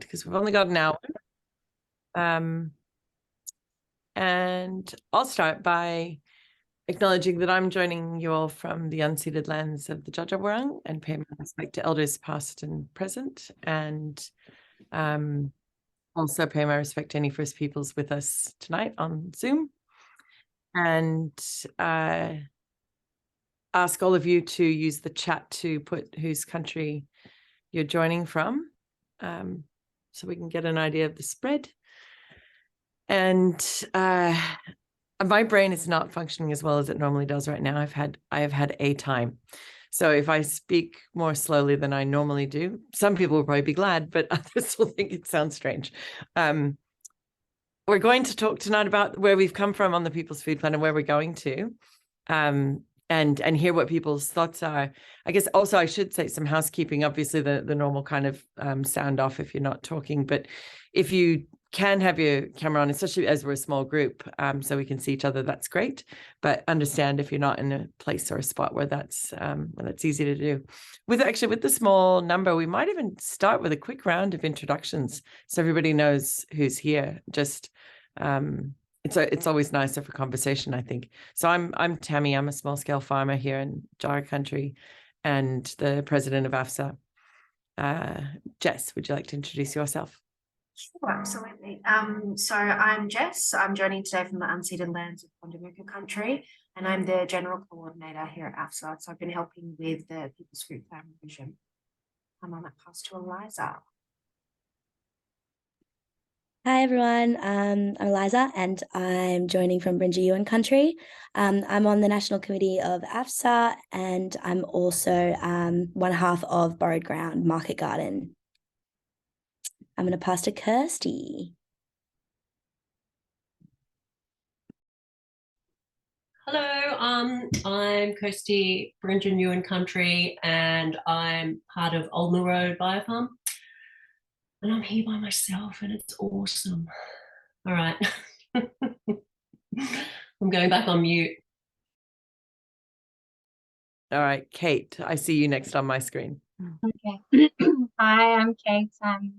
because we've only got an hour. And I'll start by acknowledging that I'm joining you all from the unceded lands of the Dja Dja Wurrung and pay my respect to elders past and present, and also pay my respect to any First Peoples with us tonight on Zoom, and ask all of you to use the chat to put whose country you're joining from, so we can get an idea of the spread. And my brain is not functioning as well as it normally does right now. I have had a time. So if I speak more slowly than I normally do, some people will probably be glad, but others will think it sounds strange. We're going to talk tonight about where we've come from on the People's Food Plan and where we're going to, and hear what people's thoughts are. I guess also I should say some housekeeping, obviously the normal kind of sound off if you're not talking, but if you can have your camera on, especially as we're a small group, so we can see each other, that's great. But understand if you're not in a place or a spot where that's easy to do. With the small number, we might even start with a quick round of introductions so everybody knows who's here. Just it's always nicer for conversation, I think. So I'm Tammi. I'm a small scale farmer here in Dja country, and the president of AFSA. Jess, would you like to introduce yourself? Sure, absolutely. So I'm Jess. I'm joining today from the unceded lands of Pondomuka country, and I'm the general coordinator here at AFSA. So I've been helping with the People's Food Plan revision. I'm on that pass to Eliza. Hi everyone, I'm Eliza and I'm joining from Brinja country. I'm on the National Committee of AFSA and I'm also one half of Borrowed Ground Market Garden. I'm going to pass to Kirsty. Hello, I'm Kirsty, Brinja country, and I'm part of Old Mill Road Biofarm. And I'm here by myself and it's awesome. All right. I'm going back on mute. All right, Kate, I see you next on my screen. Okay. Hi, I'm Kate. I'm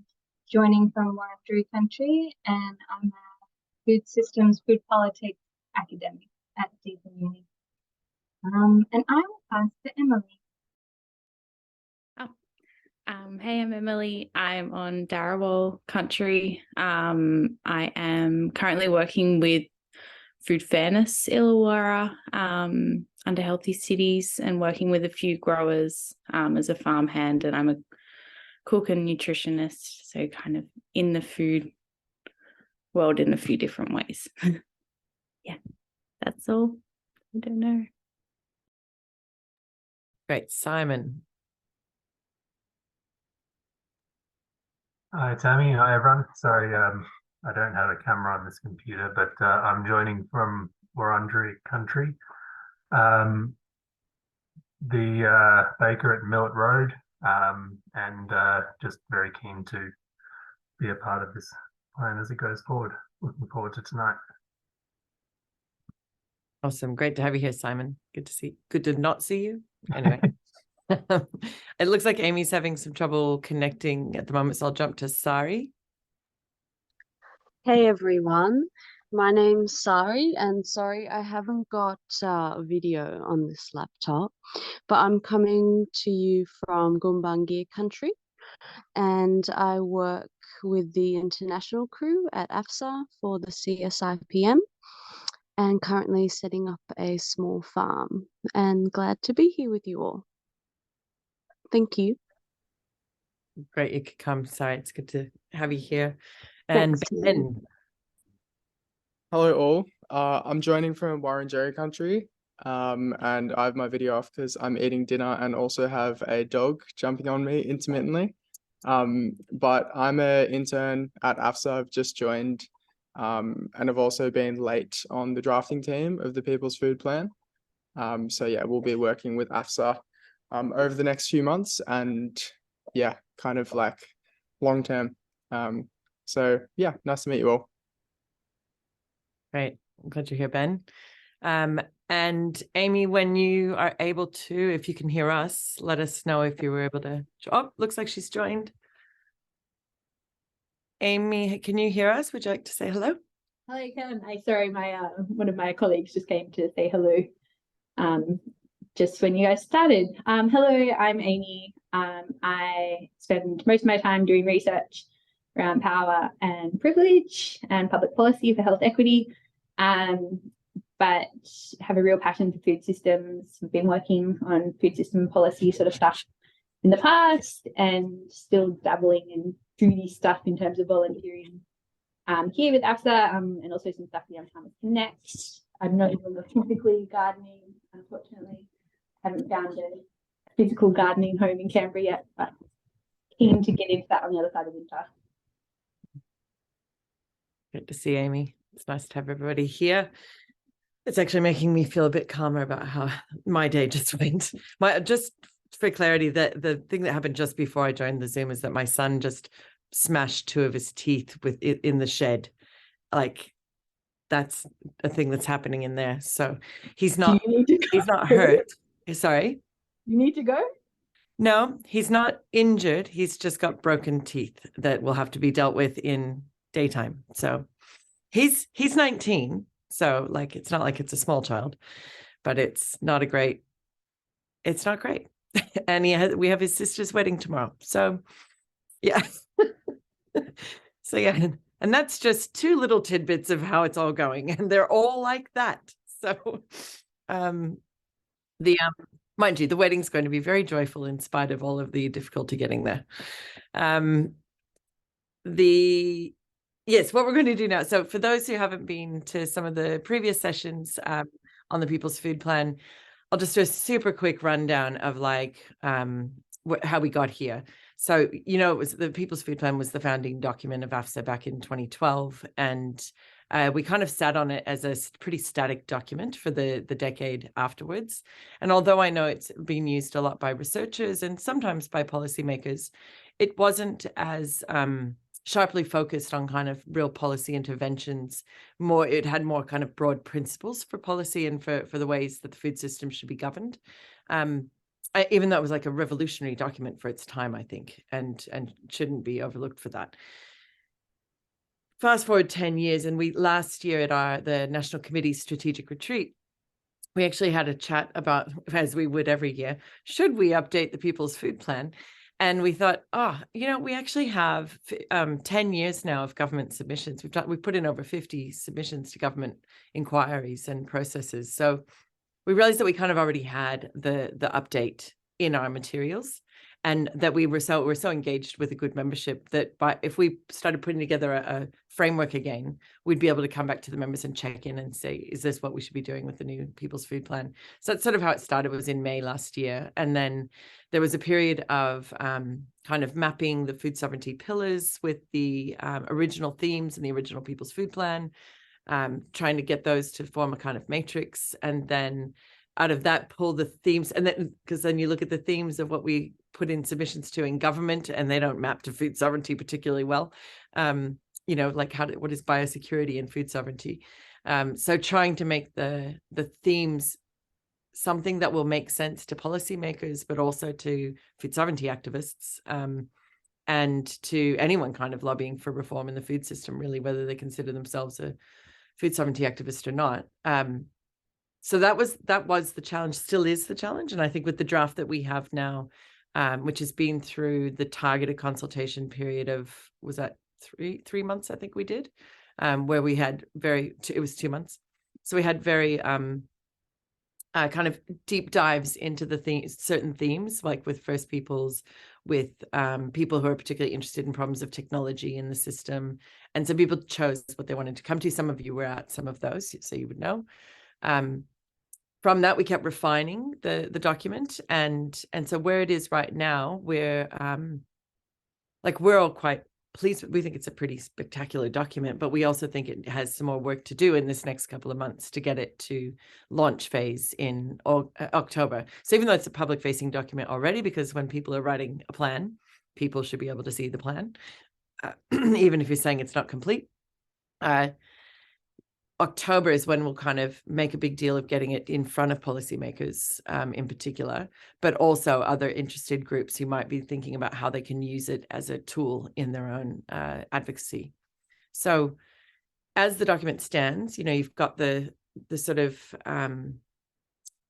joining from Wurundjeri country and I'm a food systems, food politics academic at Deakin Uni. And I will pass to Emily. Hey, I'm Emily. I'm on Darawal country. I am currently working with Food Fairness Illawarra under Healthy Cities and working with a few growers as a farmhand, and I'm a cook and nutritionist, so kind of in the food world in a few different ways. Yeah, that's all. I don't know. Great. Simon. Hi, Tammi. Hi, everyone. Sorry, I don't have a camera on this computer, but I'm joining from Wurundjeri country, the baker at Millet Road, and just very keen to be a part of this plan as it goes forward. Looking forward to tonight. Awesome. Great to have you here, Simon. Good to not see you. Anyway. It looks like Amy's having some trouble connecting at the moment, so I'll jump to Sari. Hey everyone, my name's Sari, and sorry I haven't got video on this laptop, but I'm coming to you from Gumbaynggirr country, and I work with the international crew at AFSA for the CSIPM, and currently setting up a small farm, and glad to be here with you all. Thank you. Great you could come. Sorry, it's good to have you here. And Ben. Hello all. I'm joining from Wurundjeri country, and I have my video off because I'm eating dinner and also have a dog jumping on me intermittently. But I'm an intern at AFSA. I've just joined, and I've also been late on the drafting team of the People's Food Plan. So yeah, we'll be working with AFSA over the next few months, and yeah, kind of like long term. So yeah, nice to meet you all. Great. I'm glad you're here, Ben. And Amy, when you are able to, if you can hear us, let us know if you were able to. Oh, looks like she's joined. Amy, can you hear us? Would you like to say hello? Hello, Karen. Sorry, my one of my colleagues just came to say hello. Just when you guys started. Hello, I'm Amy. I spend most of my time doing research around power and privilege and public policy for health equity, but have a real passion for food systems. We've been working on food system policy sort of stuff in the past and still dabbling in foodie stuff in terms of volunteering here with AFSA and also some stuff with Young Farmers Connect. I'm not even physically gardening, unfortunately. Haven't found a physical gardening home in Canberra yet, but keen to get into that on the other side of winter. Good to see Amy. It's nice to have everybody here. It's actually making me feel a bit calmer about how my day just went. Just for clarity, the thing that happened just before I joined the Zoom is that my son just smashed 2 of his teeth with it in the shed. Like, that's a thing that's happening in there. So he's not hurt. Sorry. You need to go? No, he's not injured. He's just got broken teeth that will have to be dealt with in daytime. So he's 19. So like, it's not like it's a small child, but it's not great. And we have his sister's wedding tomorrow. So yeah. So yeah. And that's just 2 little tidbits of how it's all going. And they're all like that. So mind you, the wedding's going to be very joyful in spite of all of the difficulty getting there. Yes, what we're going to do now. So for those who haven't been to some of the previous sessions on the People's Food Plan, I'll just do a super quick rundown of like how we got here. So, it was the People's Food Plan was the founding document of AFSA back in 2012. And we kind of sat on it as a pretty static document for the decade afterwards. And although I know it's been used a lot by researchers and sometimes by policymakers, it wasn't as sharply focused on kind of real policy interventions. It had more kind of broad principles for policy and for the ways that the food system should be governed. Even though it was like a revolutionary document for its time, I think, and shouldn't be overlooked for that. Fast forward 10 years, and last year at the National Committee's strategic retreat, we actually had a chat about, as we would every year, should we update the People's Food Plan? And we thought, we actually have 10 years now of government submissions. We've put in over 50 submissions to government inquiries and processes. So we realized that we kind of already had the update in our materials, and that we were so engaged with a good membership that if we started putting together a framework again, we'd be able to come back to the members and check in and say, is this what we should be doing with the new People's Food Plan? So that's sort of how it started. It was in May last year. And then there was a period of kind of mapping the food sovereignty pillars with the original themes in the original People's Food Plan, trying to get those to form a kind of matrix, and then out of that pull the themes, and then because then you look at the themes of what we put in submissions to in government, and they don't map to food sovereignty particularly well. Like what is biosecurity and food sovereignty? So trying to make the themes something that will make sense to policymakers, but also to food sovereignty activists, and to anyone kind of lobbying for reform in the food system, really, whether they consider themselves a food sovereignty activist or not. So that was the challenge, still is the challenge. And I think with the draft that we have now, which has been through the targeted consultation period of, was that three months, I think we did, where we had it was 2 months. So we had very kind of deep dives into certain themes, like with First Peoples, with people who are particularly interested in problems of technology in the system. And some people chose what they wanted to come to. Some of you were at some of those, so you would know. From that, we kept refining the document. And so where it is right now, we're all quite pleased. We think it's a pretty spectacular document, but we also think it has some more work to do in this next couple of months to get it to launch phase in October. So even though it's a public facing document already, because when people are writing a plan, people should be able to see the plan, even if you're saying it's not complete. October is when we'll kind of make a big deal of getting it in front of policymakers in particular, but also other interested groups who might be thinking about how they can use it as a tool in their own advocacy. So as the document stands, you know, you've got the sort of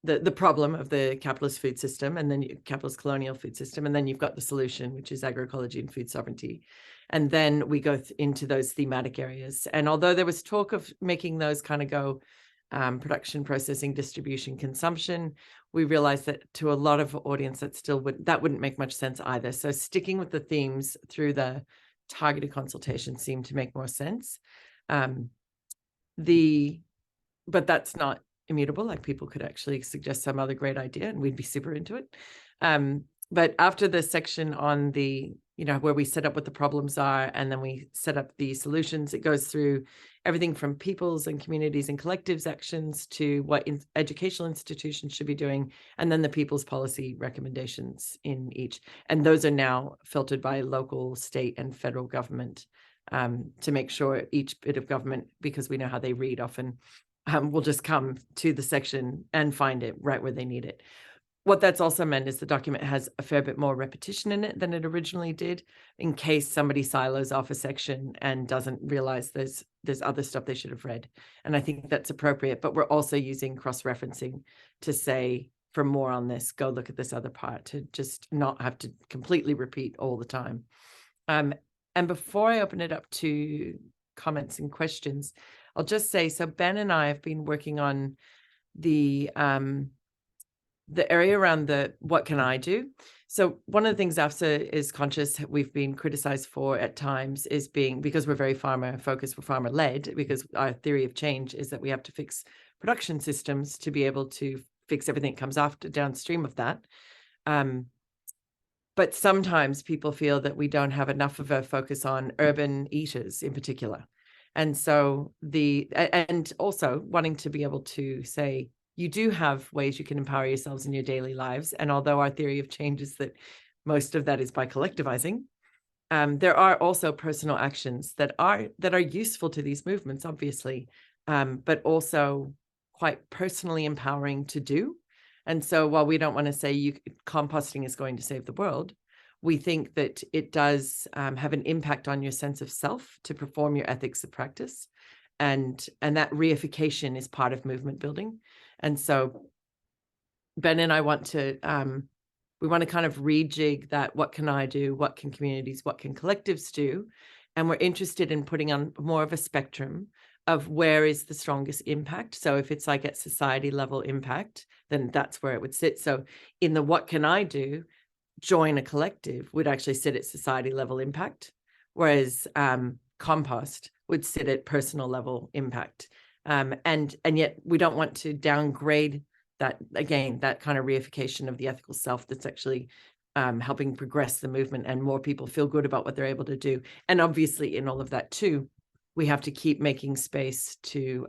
the problem of the capitalist food system, and then capitalist colonial food system, and then you've got the solution, which is agroecology and food sovereignty. And then we go into those thematic areas. And although there was talk of making those kind of go production, processing, distribution, consumption, we realized that to a lot of audience that wouldn't make much sense either. So sticking with the themes through the targeted consultation seemed to make more sense. But that's not immutable. Like, people could actually suggest some other great idea and we'd be super into it. But after the section on the, you know, where we set up what the problems are and then we set up the solutions, it goes through everything from people's and communities and collectives actions to what educational institutions should be doing, and then the people's policy recommendations in each. And those are now filtered by local, state, and federal government to make sure each bit of government, because we know how they read often, will just come to the section and find it right where they need it. What that's also meant is the document has a fair bit more repetition in it than it originally did, in case somebody silos off a section and doesn't realize there's other stuff they should have read. And I think that's appropriate, but we're also using cross-referencing to say, for more on this, go look at this other part, to just not have to completely repeat all the time. And before I open it up to comments and questions, I'll just say, so Ben and I have been working on the area around the what can I do? So one of the things AFSA is conscious we've been criticized for at times is because we're very farmer focused, we're farmer led, because our theory of change is that we have to fix production systems to be able to fix everything that comes after downstream of that. But sometimes people feel that we don't have enough of a focus on urban eaters in particular. And so and also wanting to be able to say, you do have ways you can empower yourselves in your daily lives. And although our theory of change is that most of that is by collectivizing, there are also personal actions that are useful to these movements, obviously, but also quite personally empowering to do. And so while we don't want to say composting is going to save the world, we think that it does have an impact on your sense of self to perform your ethics of practice. And that reification is part of movement building. And so Ben and I want to, we want to kind of rejig that. What can I do? What can communities, what can collectives do? And we're interested in putting on more of a spectrum of where is the strongest impact. So if it's like at society level impact, then that's where it would sit. So in the what can I do, join a collective would actually sit at society level impact, whereas compost would sit at personal level impact. And yet we don't want to downgrade that, again, that kind of reification of the ethical self that's actually helping progress the movement and more people feel good about what they're able to do. And obviously in all of that too, we have to keep making space to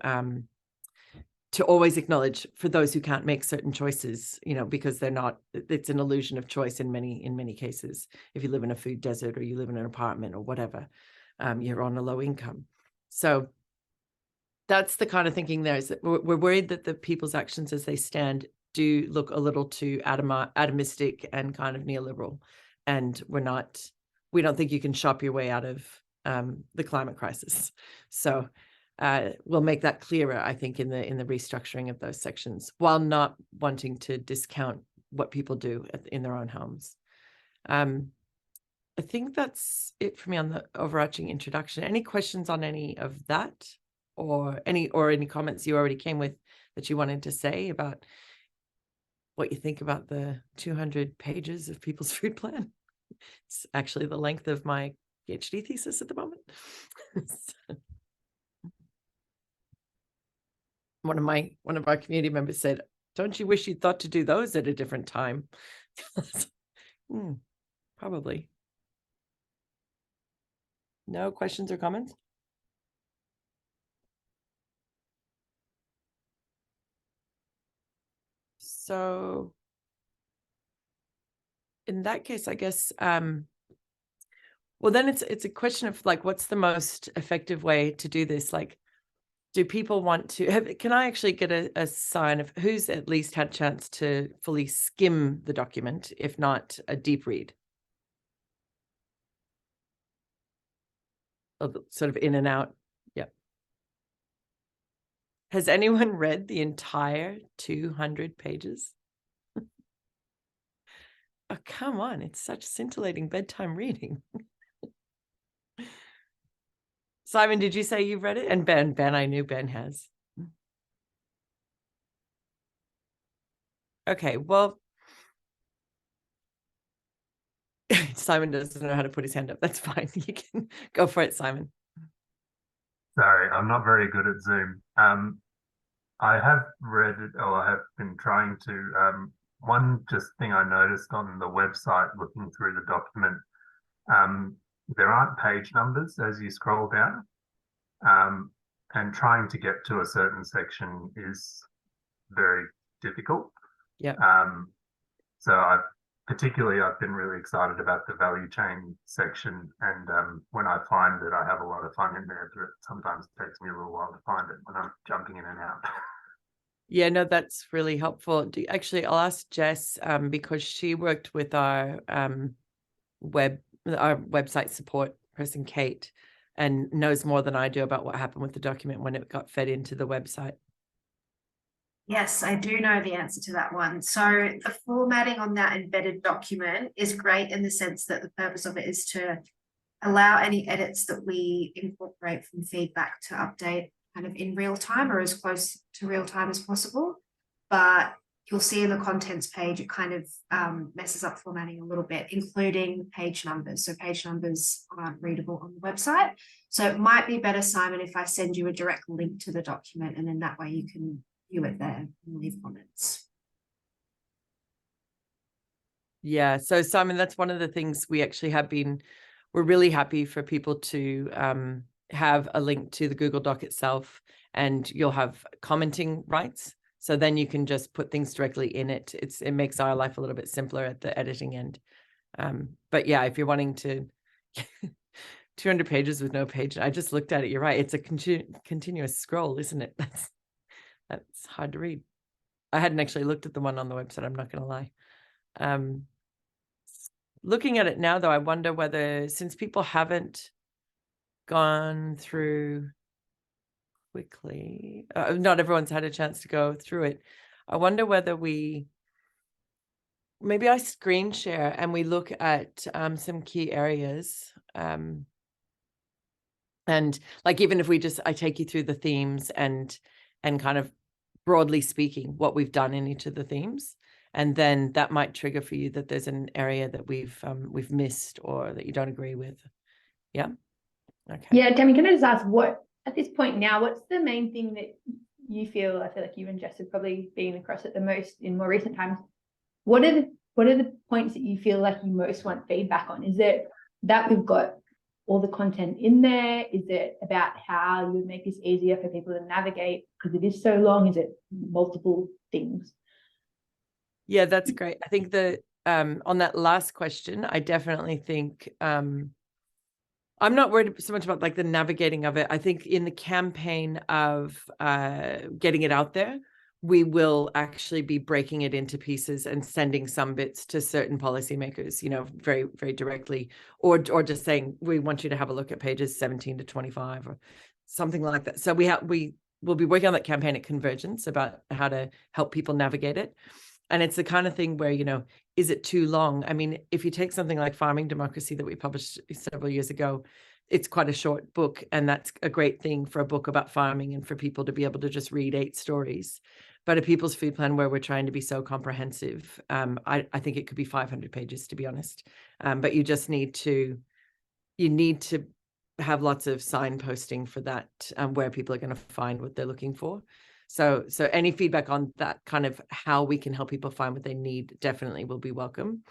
always acknowledge for those who can't make certain choices, you know, because it's an illusion of choice in many cases. If you live in a food desert or you live in an apartment or whatever, you're on a low income. So that's the kind of thinking there, is that we're worried that the people's actions as they stand do look a little too atomistic and kind of neoliberal. And we don't think you can shop your way out of the climate crisis. So we'll make that clearer, I think, in the restructuring of those sections, while not wanting to discount what people do in their own homes. I think that's it for me on the overarching introduction. Any questions on any of that, or any comments you already came with that you wanted to say about what you think about the 200 pages of People's Food Plan? It's actually the length of my PhD thesis at the moment. One of our community members said, "Don't you wish you'd thought to do those at a different time?" Probably. No questions or comments? So in that case, I guess, well, then it's a question of like, what's the most effective way to do this? Like, do people want to can I actually get a sign of who's at least had a chance to fully skim the document, if not a deep read? Sort of in and out. Yep. Has anyone read the entire 200 pages? Oh, come on. It's such scintillating bedtime reading. Simon, did you say you've read it? And Ben, I knew Ben has. Okay, well, Simon doesn't know how to put his hand up. That's fine. You can go for it, Simon. Sorry, I'm not very good at Zoom. I have read it, or I have been trying to. One just thing I noticed on the website, looking through the document, there aren't page numbers as you scroll down, and trying to get to a certain section is very difficult. Yeah. So I've been really excited about the value chain section, and when I find it, I have a lot of fun in there, but it sometimes takes me a little while to find it when I'm jumping in and out. Yeah, no, that's really helpful. Actually, I'll ask Jess because she worked with our website support person, Kate, and knows more than I do about what happened with the document when it got fed into the website. Yes, I do know the answer to that one. So the formatting on that embedded document is great in the sense that the purpose of it is to allow any edits that we incorporate from feedback to update kind of in real time or as close to real time as possible. But you'll see in the contents page, it kind of messes up formatting a little bit, including page numbers. So page numbers aren't readable on the website. So it might be better, Simon, if I send you a direct link to the document, and then that way you can view it there and leave comments. Yeah, so Simon, that's one of the things we actually have been, we're really happy for people to have a link to the Google Doc itself, and you'll have commenting rights. So then you can just put things directly in it. It makes our life a little bit simpler at the editing end. But yeah, if you're wanting to 200 pages with no page, I just looked at it. You're right. It's a continuous scroll, isn't it? That's hard to read. I hadn't actually looked at the one on the website, I'm not going to lie. Looking at it now, though, I wonder whether, since people haven't gone through quickly, not everyone's had a chance to go through it, I wonder whether maybe I screen share and we look at some key areas. And like, even if I take you through the themes and kind of broadly speaking what we've done in each of the themes, and then that might trigger for you that there's an area that we've missed or that you don't agree with. Yeah. Okay. Yeah, Tammi, can I just ask, what at this point now, what's the main thing that you feel? I feel like you and Jess have probably been across it the most in more recent times. What are the points that you feel like you most want feedback on? Is it that we've got all the content in there? Is it about how you would make this easier for people to navigate because it is so long? Is it multiple things? Yeah, that's great. I think that on that last question, I definitely think I'm not worried so much about like the navigating of it. I think in the campaign of getting it out there, we will actually be breaking it into pieces and sending some bits to certain policymakers, very, very directly, or just saying, we want you to have a look at pages 17 to 25 or something like that. So we will be working on that campaign at Convergence about how to help people navigate it. And it's the kind of thing where, is it too long? I mean, if you take something like Farming Democracy that we published several years ago, it's quite a short book, and that's a great thing for a book about farming and for people to be able to just read 8 stories. But a People's Food Plan, where we're trying to be so comprehensive, I think it could be 500 pages, to be honest. But you just need to have lots of signposting for that, where people are going to find what they're looking for. So any feedback on that, kind of how we can help people find what they need, definitely will be welcome.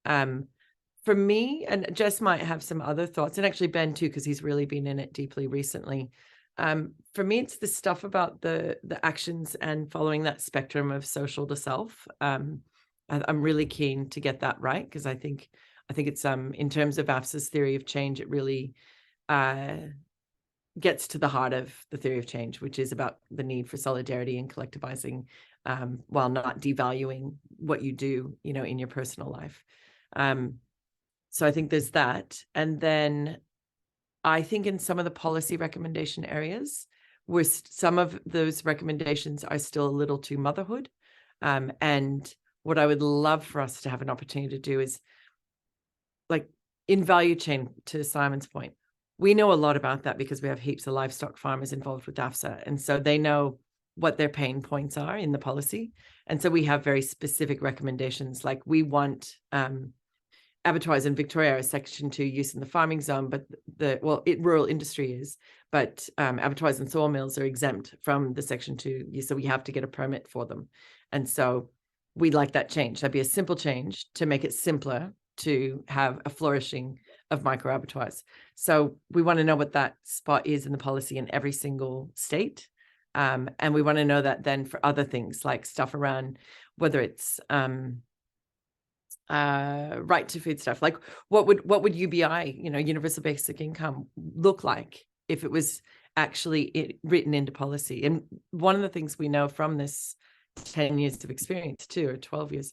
For me, and Jess might have some other thoughts, and actually Ben too, because he's really been in it deeply recently. For me, it's the stuff about the actions and following that spectrum of social to self. I'm really keen to get that right, because I think it's in terms of AFSA's theory of change, it really gets to the heart of the theory of change, which is about the need for solidarity and collectivizing, while not devaluing what you do, you know, in your personal life. So I think there's that. And then I think in some of the policy recommendation areas, where some of those recommendations are still a little too motherhood. And what I would love for us to have an opportunity to do is, like, in value chain, to Simon's point, we know a lot about that because we have heaps of livestock farmers involved with AFSA. And so they know what their pain points are in the policy. And so we have very specific recommendations, like we want abattoirs in Victoria are Section 2 use in the farming zone, but rural industry is, but abattoirs and sawmills are exempt from the Section 2 use, so we have to get a permit for them. And so we'd like that change. That'd be a simple change to make it simpler to have a flourishing of micro abattoirs. So we want to know what that spot is in the policy in every single state. And we want to know that then for other things, like stuff around whether it's right to food stuff, like what would UBI, you know, universal basic income, look like if it was actually written into policy. And one of the things we know from this 10 years of experience too, or 12 years,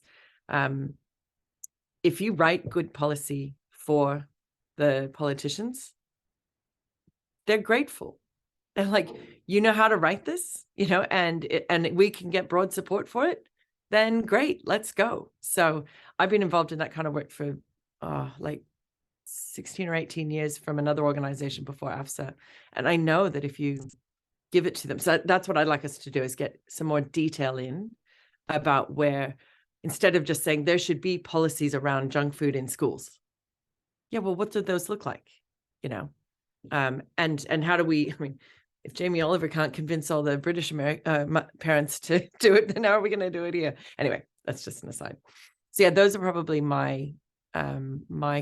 if you write good policy for the politicians, they're grateful. They're like, you know how to write this, you know, and we can get broad support for it, then great, let's go. So I've been involved in that kind of work for like 16 or 18 years from another organization before AFSA. And I know that if you give it to them, so that's what I'd like us to do, is get some more detail in about where, instead of just saying there should be policies around junk food in schools. Yeah, well, what do those look like? You know, and how do we, I mean, if Jamie Oliver can't convince all the British parents to do it, then how are we going to do it here? Anyway, that's just an aside. So yeah, those are probably my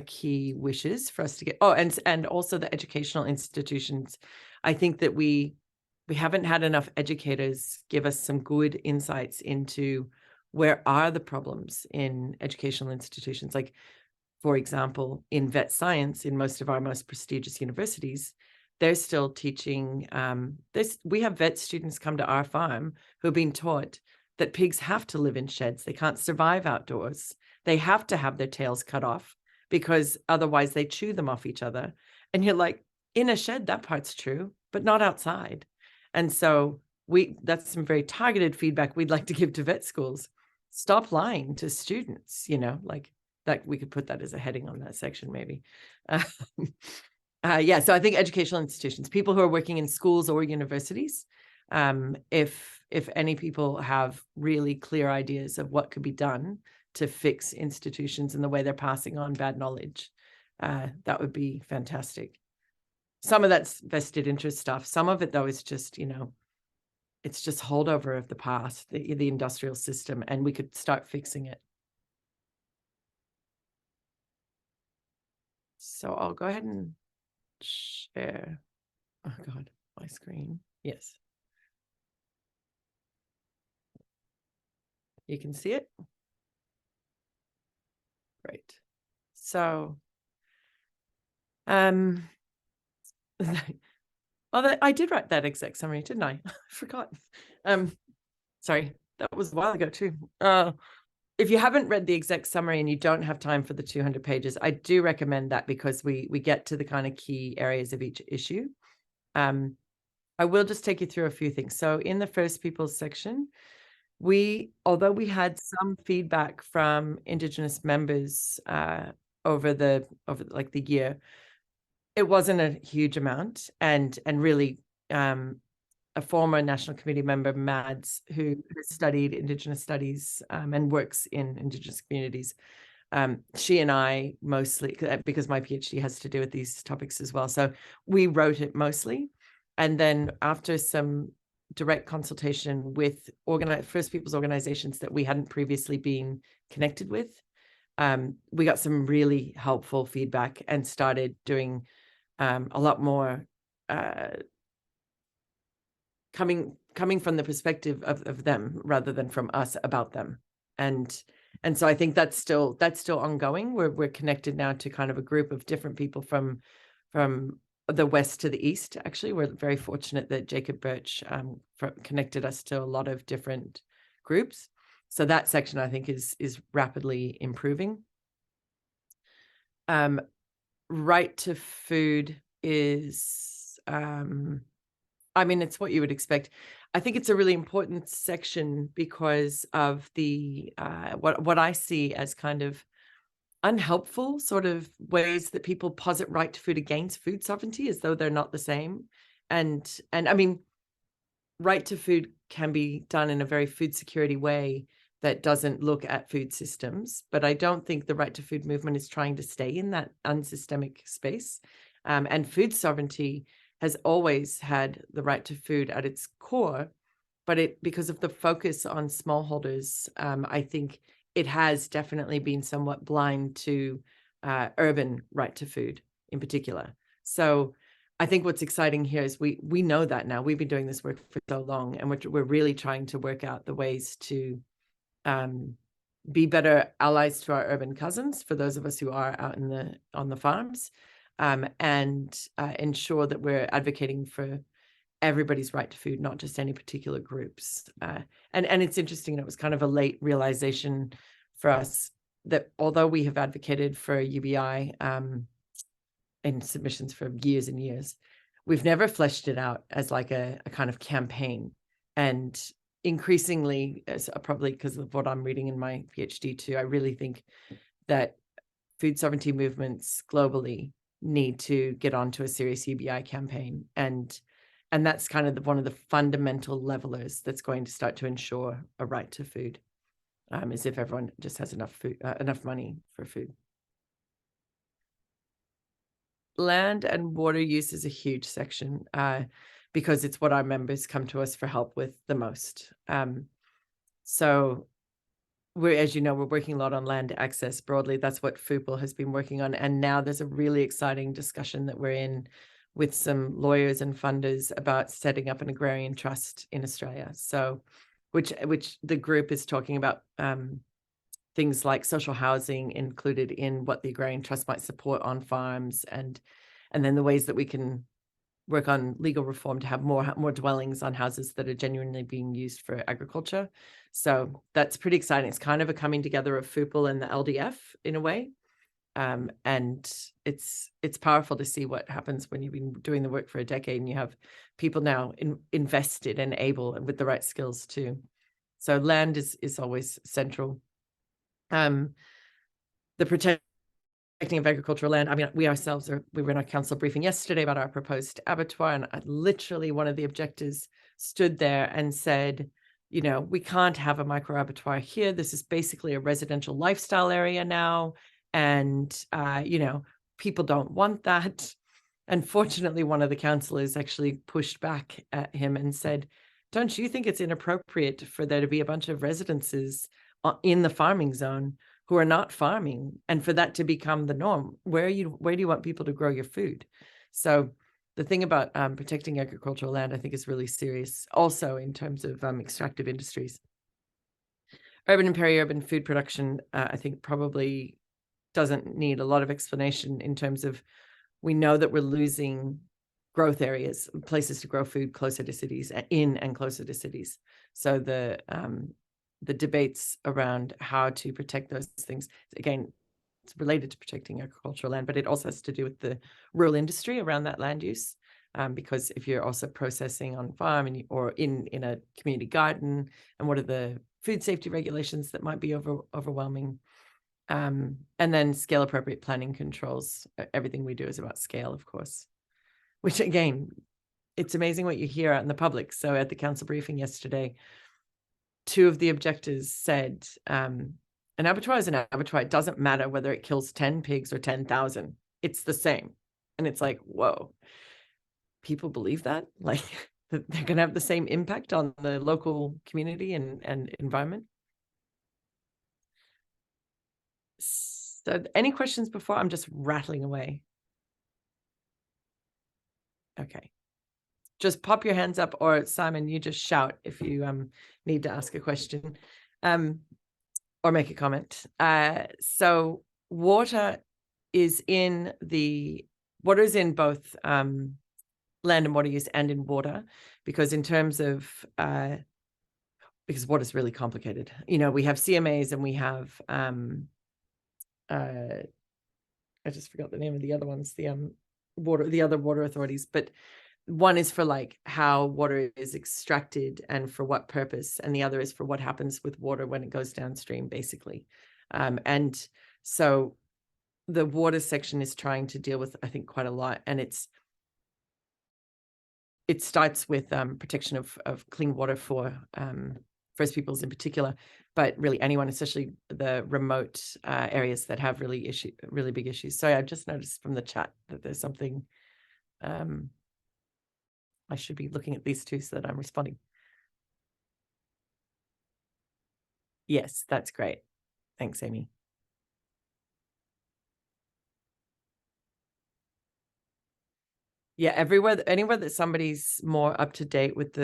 key wishes for us to get. Oh, and also the educational institutions. I think that we haven't had enough educators give us some good insights into where are the problems in educational institutions. Like, for example, in vet science, in most of our most prestigious universities, they're still teaching this. We have vet students come to our farm who have been taught that pigs have to live in sheds. They can't survive outdoors. They have to have their tails cut off because otherwise they chew them off each other. And you're like, in a shed, that part's true, but not outside. And so that's some very targeted feedback we'd like to give to vet schools. Stop lying to students, you know, like that. We could put that as a heading on that section, maybe. Yeah, so I think educational institutions, people who are working in schools or universities, if any people have really clear ideas of what could be done to fix institutions and the way they're passing on bad knowledge, that would be fantastic. Some of that's vested interest stuff. Some of it, though, is just, you know, it's just holdover of the past, the industrial system, and we could start fixing it. So I'll go ahead and share. Oh God, my screen. Yes. You can see it. Great. So, well, I did write that exec summary, didn't I? I forgot. Sorry, that was a while ago too. If you haven't read the exec summary and you don't have time for the 200 pages, I do recommend that, because we get to the kind of key areas of each issue. I will just take you through a few things. So in the First Peoples section, although we had some feedback from Indigenous members over the year, it wasn't a huge amount, and really a former National Committee member, Mads, who studied Indigenous studies and works in Indigenous communities. She and I mostly, because my PhD has to do with these topics as well. So we wrote it mostly. And then after some direct consultation with First Peoples organizations that we hadn't previously been connected with, we got some really helpful feedback and started doing a lot more coming from the perspective of them rather than from us about them. And so I think that's still ongoing. We're connected now to kind of a group of different people from the west to the east. Actually, we're very fortunate that Jacob Birch connected us to a lot of different groups. So that section, I think, is rapidly improving. Right to food is, I mean, it's what you would expect. I think it's a really important section because of the what I see as kind of unhelpful sort of ways that people posit right to food against food sovereignty, as though they're not the same. And I mean, right to food can be done in a very food security way that doesn't look at food systems, but I don't think the right to food movement is trying to stay in that unsystemic space. And food sovereignty has always had the right to food at its core, but because of the focus on smallholders, I think it has definitely been somewhat blind to urban right to food in particular. So I think what's exciting here is we know that now. We've been doing this work for so long, and we're really trying to work out the ways to be better allies to our urban cousins, for those of us who are out on the farms, and ensure that we're advocating for everybody's right to food, not just any particular groups. And it's interesting, it was kind of a late realization for us that although we have advocated for UBI in submissions for years and years, we've never fleshed it out as like a kind of campaign. And increasingly, probably because of what I'm reading in my PhD too, I really think that food sovereignty movements globally need to get onto a serious UBI campaign. And that's kind of one of the fundamental levelers that's going to start to ensure a right to food, is if everyone just has enough food, enough money for food. Land and water use is a huge section because it's what our members come to us for help with the most. So as you know, we're working a lot on land access broadly. That's what FUPL has been working on. And now there's a really exciting discussion that we're in with some lawyers and funders about setting up an agrarian trust in Australia. So, which the group is talking about things like social housing included in what the agrarian trust might support on farms, and then the ways that we can work on legal reform to have more dwellings on houses that are genuinely being used for agriculture. So that's pretty exciting. It's kind of a coming together of FUPL and the LDF in a way. And it's powerful to see what happens when you've been doing the work for a decade and you have people now invested and able and with the right skills too. So land is always central. The protecting of agricultural land. I mean, we ourselves we were in a council briefing yesterday about our proposed abattoir, and literally one of the objectors stood there and said, you know, we can't have a micro abattoir here. This is basically a residential lifestyle area now. And, you know, people don't want that. Unfortunately, one of the councillors actually pushed back at him and said, don't you think it's inappropriate for there to be a bunch of residences in the farming zone who are not farming, and for that to become the norm? Where do you want people to grow your food? So the thing about protecting agricultural land, I think, is really serious also in terms of extractive industries. Urban and peri-urban food production, I think, probably doesn't need a lot of explanation in terms of, we know that we're losing growth areas, places to grow food closer to cities, and closer to cities. So the debates around how to protect those things, again, it's related to protecting agricultural land, but it also has to do with the rural industry around that land use. Because if you're also processing on farm or in a community garden, and what are the food safety regulations that might be overwhelming? And then scale appropriate planning controls. Everything we do is about scale, of course, which again, it's amazing what you hear out in the public. So at the council briefing yesterday, two of the objectors said, an abattoir is an abattoir. It doesn't matter whether it kills 10 pigs or 10,000. It's the same. And it's like, whoa, people believe that? Like, that they're going to have the same impact on the local community and environment? So any questions before? I'm just rattling away. Okay. Just pop your hands up, or Simon, you just shout if you need to ask a question or make a comment. So water is in the water is in both land and water use and in water, because in terms of because water is really complicated. You know, we have CMAs and we have I just forgot the name of the other ones, the other water authorities, but one is for like how water is extracted and for what purpose, and the other is for what happens with water when it goes downstream, basically. And so the water section is trying to deal with, I think, quite a lot, and it starts with protection of clean water for First Peoples in particular, but really anyone, especially the remote areas that have really big issues. So I just noticed from the chat that there's something. I should be looking at these two so that I'm responding. Yes, that's great. Thanks, Amy. Yeah, anywhere that somebody's more up to date with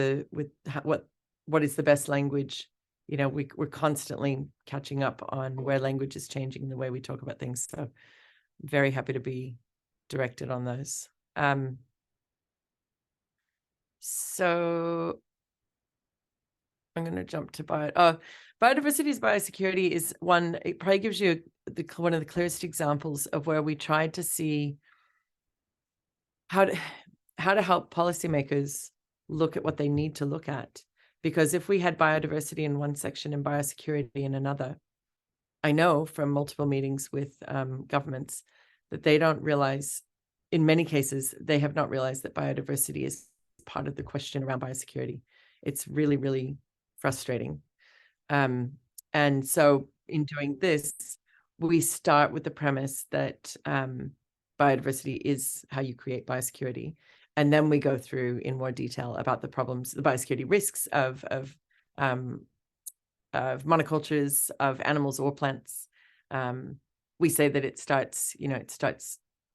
what is the best language, you know, we're constantly catching up on where language is changing the way we talk about things. So very happy to be directed on those. So I'm going to jump to biodiversity as biosecurity is one. It probably gives you one of the clearest examples of where we tried to see how to help policymakers look at what they need to look at. Because if we had biodiversity in one section and biosecurity in another, I know from multiple meetings with governments that they don't realize, in many cases, they have not realized that biodiversity is part of the question around biosecurity. It's really, really frustrating. And so in doing this, we start with the premise that biodiversity is how you create biosecurity. And then we go through in more detail about the problems, the biosecurity risks of monocultures, of animals or plants. We say that it starts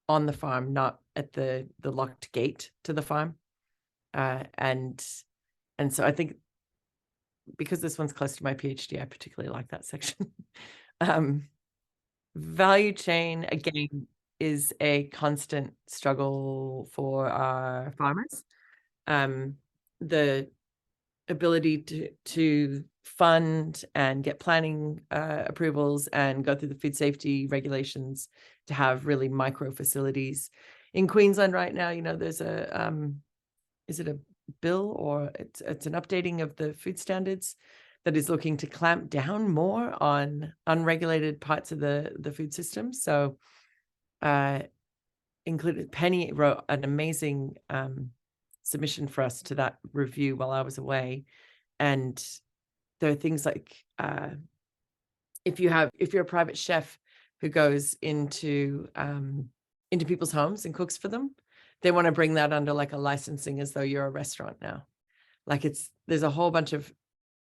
on the farm, not at the locked gate to the farm. And so I think, because this one's close to my PhD, I particularly like that section. Value chain, again, is a constant struggle for our farmers. The ability to fund and get planning approvals and go through the food safety regulations to have really micro facilities. In Queensland right now, you know, there's is it a bill or it's an updating of the food standards that is looking to clamp down more on unregulated parts of the food system. So included, Penny wrote an amazing submission for us to that review while I was away. And there are things like if you're a private chef who goes into people's homes and cooks for them, they want to bring that under like a licensing as though you're a restaurant now. Like there's a whole bunch of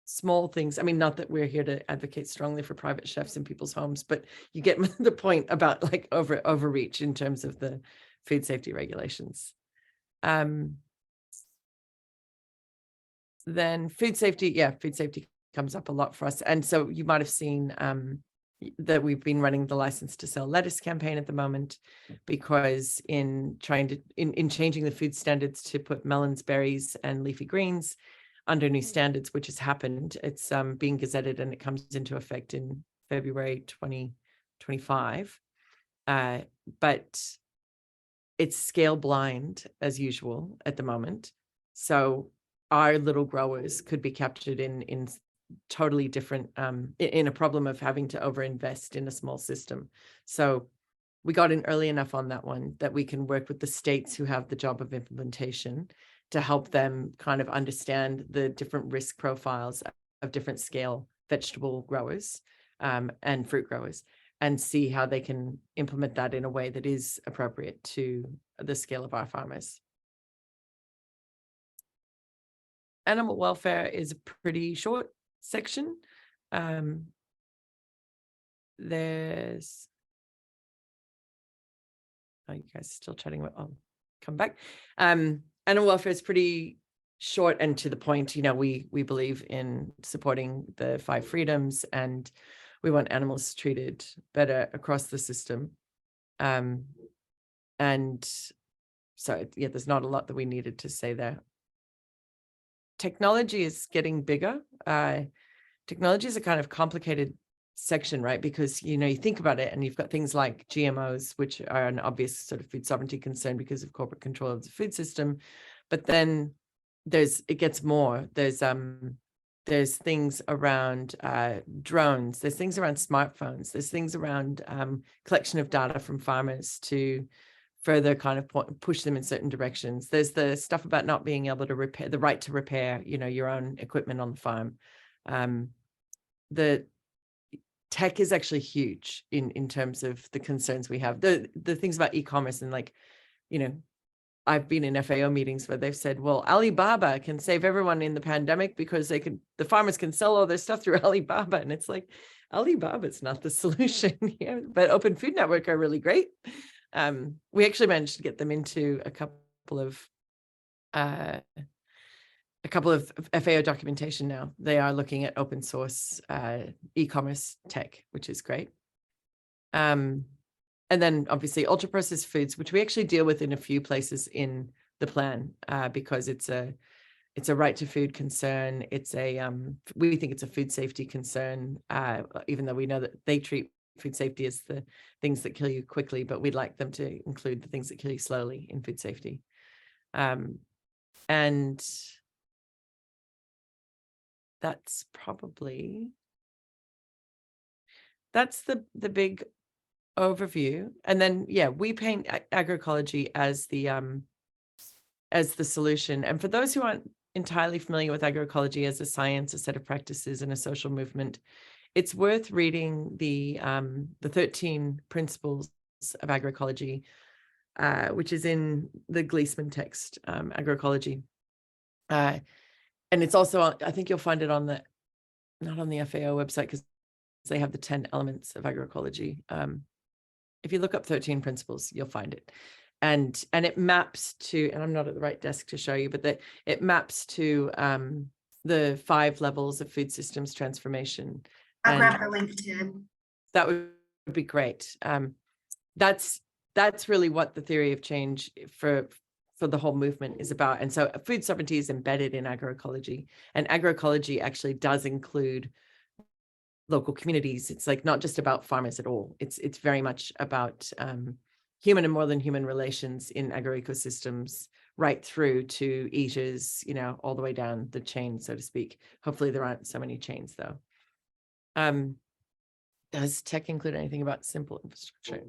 small things. I mean, not that we're here to advocate strongly for private chefs in people's homes, but you get the point about like overreach in terms of the food safety regulations. Then food safety comes up a lot for us. And so you might have seen that we've been running the license to sell lettuce campaign at the moment, because in changing the food standards to put melons, berries, and leafy greens under new standards, which has happened. It's being gazetted and it comes into effect in February 2025. But it's scale blind as usual at the moment. So our little growers could be captured in totally different, in a problem of having to overinvest in a small system. So we got in early enough on that one that we can work with the states who have the job of implementation to help them kind of understand the different risk profiles of different scale vegetable growers and fruit growers, and see how they can implement that in a way that is appropriate to the scale of our farmers. Animal welfare is a pretty short section. There's, oh, you guys are still chatting. I'll come back. Animal welfare is pretty short and to the point. You know, we believe in supporting the 5 freedoms, and we want animals treated better across the system. And so, yeah, there's not a lot that we needed to say there. Technology is getting bigger. Technology is a kind of complicated section, right? Because, you know, you think about it and you've got things like GMOs, which are an obvious sort of food sovereignty concern because of corporate control of the food system. But then it gets more. There's things around drones, there's things around smartphones, there's things around collection of data from farmers to further kind of push them in certain directions. There's the stuff about not being able to repair, the right to repair, you know, your own equipment on the farm. The tech is actually huge in terms of the concerns we have. The things about e-commerce and, like, you know, I've been in FAO meetings where they've said, well, Alibaba can save everyone in the pandemic because the farmers can sell all their stuff through Alibaba. And it's like, Alibaba's not the solution here, but Open Food Network are really great. We actually managed to get them into a couple of FAO documentation now. They are looking at open source e-commerce tech, which is great. And then obviously ultra processed foods, which we actually deal with in a few places in the plan, because it's a right to food concern. It's we think it's a food safety concern, even though we know that they treat food safety as the things that kill you quickly, but we'd like them to include the things that kill you slowly in food safety. And that's the big overview. And then, yeah, we paint agroecology as the solution. And for those who aren't entirely familiar with agroecology as a science, a set of practices, and a social movement, it's worth reading the 13 principles of agroecology, which is in the Gleesman text, agroecology. And it's also, I think you'll find it not on the FAO website, because they have the 10 elements of agroecology. If you look up 13 principles, you'll find it. And it maps to, and I'm not at the right desk to show you, but it maps to the 5 levels of food systems transformation. I'll grab the link too. That would be great. That's really what the theory of change for the whole movement is about. And so food sovereignty is embedded in agroecology, and agroecology actually does include local communities. It's like not just about farmers at all. It's very much about human and more than human relations in agroecosystems, right through to eaters, you know, all the way down the chain, so to speak. Hopefully there aren't so many chains though. Does tech include anything about simple infrastructure?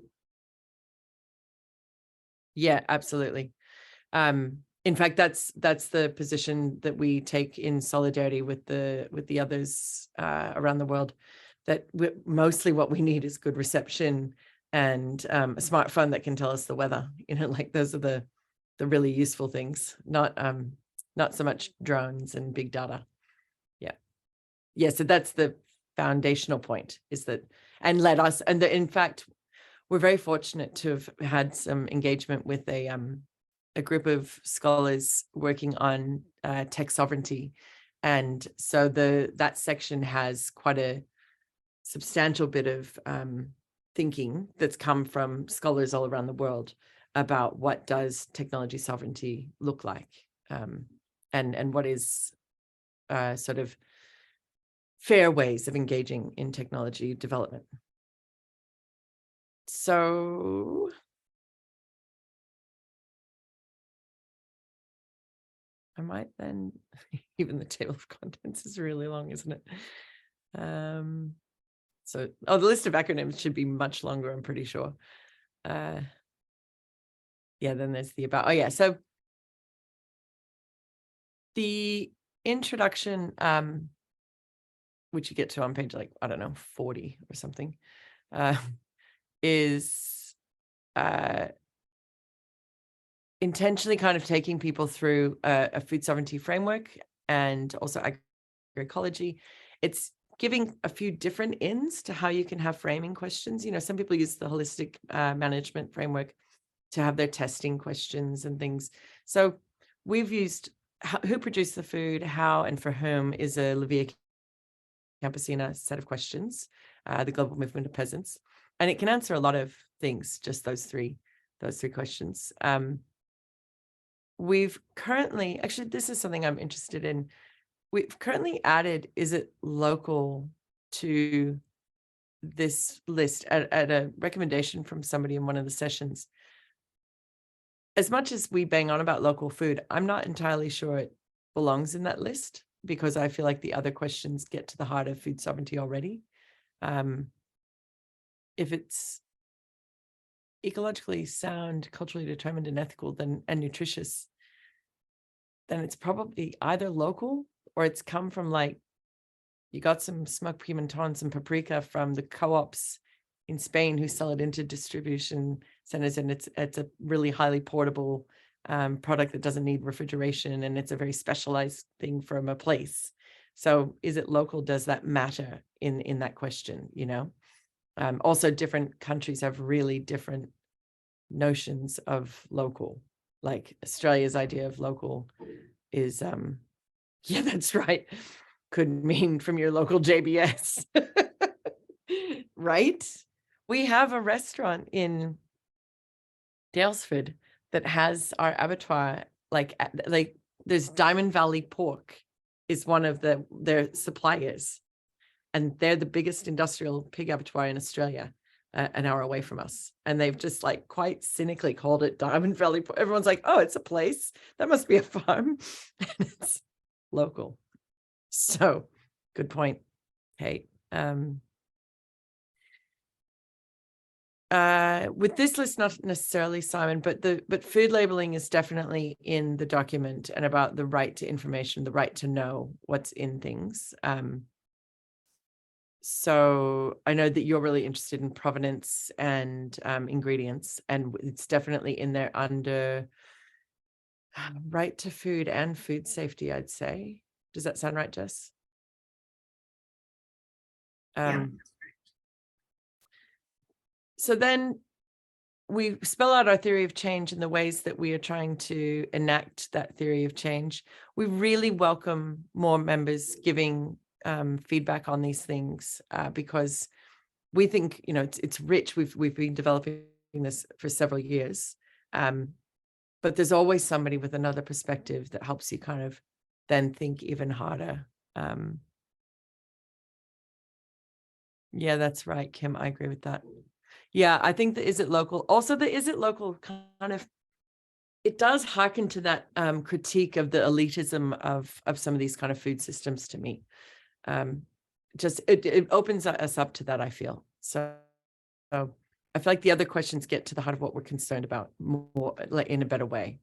Yeah, absolutely. In fact, that's the position that we take in solidarity with the others around the world, that mostly what we need is good reception and a smartphone that can tell us the weather. You know, like those are the really useful things, not so much drones and big data. Yeah. So that's the foundational point, is that, and in fact, we're very fortunate to have had some engagement with a group of scholars working on tech sovereignty. And so that section has quite a substantial bit of thinking that's come from scholars all around the world about what does technology sovereignty look like, and what is sort of fair ways of engaging in technology development. So I might then, even the table of contents is really long, isn't it? So, the list of acronyms should be much longer, I'm pretty sure. Yeah, then there's the about. Oh yeah, so the introduction, which you get to on page, like, I don't know, 40 or something, is intentionally kind of taking people through a food sovereignty framework and also agroecology. It's giving a few different ins to how you can have framing questions. You know, some people use the holistic management framework to have their testing questions and things. So we've used who produced the food, how and for whom is a La Via Campesina set of questions, the global movement of peasants. And it can answer a lot of things, just those three those three questions. We've currently, actually, this is something I'm interested in. We've currently added, is it local, to this list at a recommendation from somebody in one of the sessions. As much as we bang on about local food, I'm not entirely sure it belongs in that list, because I feel like the other questions get to the heart of food sovereignty already. If it's ecologically sound, culturally determined, and ethical, and nutritious, then it's probably either local or it's come from, like, you got some smoked pimenton, some paprika from the co-ops in Spain who sell it into distribution centers, and it's a really highly portable product that doesn't need refrigeration, and it's a very specialized thing from a place. So is it local? Does that matter in that question, you know? Also, different countries have really different notions of local. Like Australia's idea of local is, yeah, that's right, could mean from your local JBS, right? We have a restaurant in Daylesford that has our abattoir, like there's Diamond Valley Pork is one of their suppliers, and they're the biggest industrial pig abattoir in Australia, an hour away from us. And they've just, like, quite cynically called it Diamond Valley Pork. Everyone's like, oh, it's a place, that must be a farm. And it's local. So good point, Kate. With this list, not necessarily, Simon, but food labeling is definitely in the document, and about the right to information, the right to know what's in things. So I know that you're really interested in provenance and ingredients, and it's definitely in there under right to food and food safety, I'd say. Does that sound right, Jess? Yeah. So then we spell out our theory of change and the ways that we are trying to enact that theory of change. We really welcome more members giving feedback on these things, because we think, you know, it's rich. We've been developing this for several years, but there's always somebody with another perspective that helps you kind of then think even harder. Yeah, that's right, Kim. I agree with that. Yeah, I think the is it local, also the is it local kind of, it does hearken to that critique of the elitism of some of these kind of food systems to me. Just it opens us up to that, I feel. So I feel like the other questions get to the heart of what we're concerned about more, like, in a better way.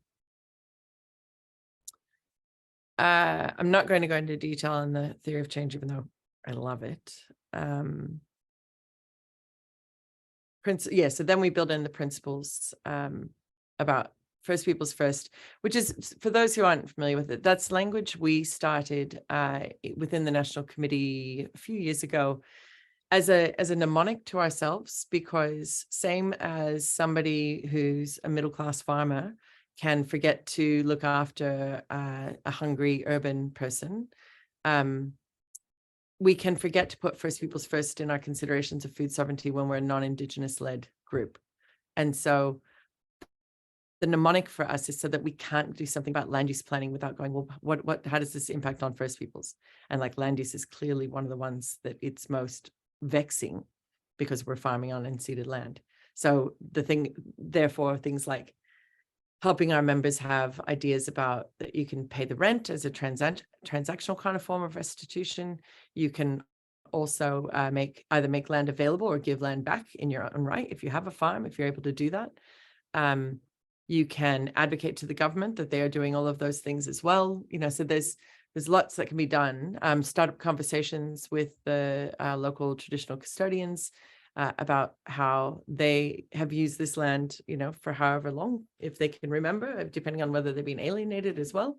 I'm not going to go into detail on the theory of change, even though I love it. So then we build in the principles about first peoples first, which is, for those who aren't familiar with it, that's language we started within the National Committee a few years ago as a mnemonic to ourselves, because same as somebody who's a middle-class farmer can forget to look after a hungry urban person, we can forget to put first peoples first in our considerations of food sovereignty when we're a non-Indigenous led group. And so the mnemonic for us is so that we can't do something about land use planning without going, well, how does this impact on first peoples? And, like, land use is clearly one of the ones that it's most vexing, because we're farming on unceded land. So therefore, things like helping our members have ideas about that you can pay the rent as a transactional kind of form of restitution. You can also either make land available or give land back in your own right if you have a farm, if you're able to do that. You can advocate to the government that they are doing all of those things as well. You know, so there's lots that can be done. Start up conversations with the local traditional custodians about how they have used this land, you know, for however long, if they can remember, depending on whether they've been alienated as well.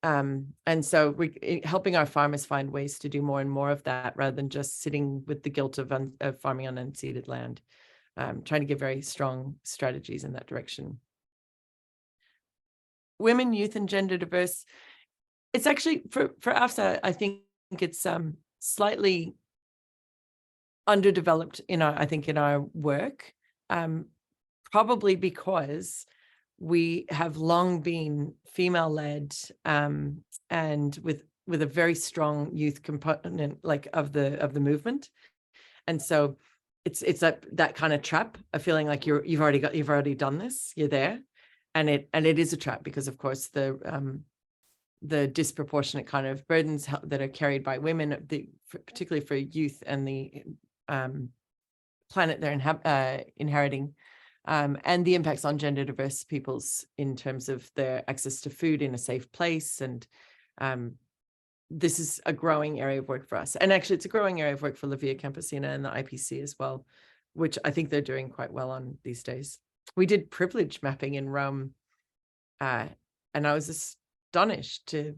And so we're helping our farmers find ways to do more and more of that, rather than just sitting with the guilt of farming on unceded land. Trying to give very strong strategies in that direction. Women, youth, and gender diverse. It's actually for AFSA, I think it's slightly underdeveloped in our work, probably because we have long been female-led, and with a very strong youth component, like of the movement. And so it's that kind of trap of feeling like you've already done this, you're there. And it is a trap because, of course, the disproportionate kind of burdens that are carried by women, particularly for youth and the planet they're inheriting, and the impacts on gender diverse peoples in terms of their access to food in a safe place. And this is a growing area of work for us. And actually, it's a growing area of work for La Via Campesina and the IPC as well, which I think they're doing quite well on these days. We did privilege mapping in Rome, and I was astonished to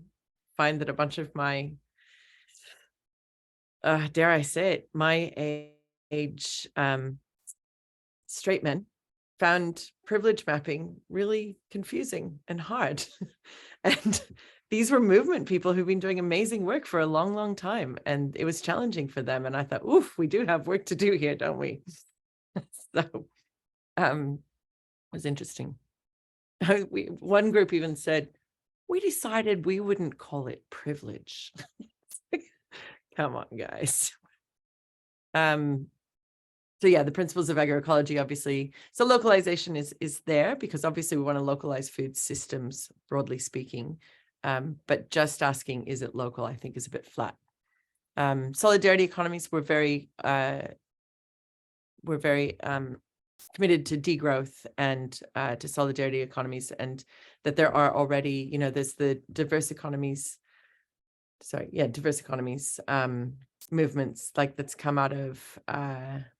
find that a bunch of my, dare I say it, my age straight men found privilege mapping really confusing and hard. And these were movement people who've been doing amazing work for a long, long time. And it was challenging for them. And I thought, oof, we do have work to do here, don't we? So it was interesting. One group even said, we decided we wouldn't call it privilege. Come on, guys. So yeah, the principles of agroecology, obviously. So localization is there because obviously we want to localize food systems, broadly speaking. But just asking, is it local, I think is a bit flat. Solidarity economies, we're very committed to degrowth and to solidarity economies, and that there are already, there's the diverse economies movements that's come out of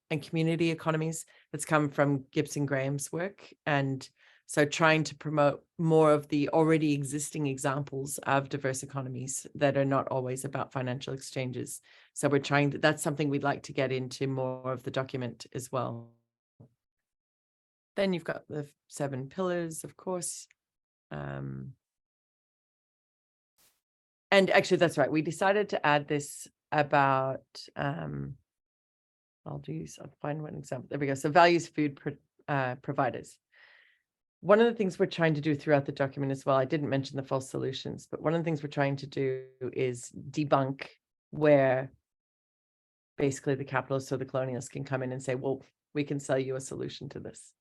and community economies that's come from Gibson Graham's work. And so trying to promote more of the already existing examples of diverse economies that are not always about financial exchanges. So we're trying to, that's something we'd like to get into more of the document as well. Then you've got the 7 pillars, of course. And actually, that's right. We decided to add this about, I'll find one example. There we go. So values food providers. One of the things we're trying to do throughout the document as well, I didn't mention the false solutions, but one of the things we're trying to do is debunk where basically the capitalists or the colonialists can come in and say, well, we can sell you a solution to this.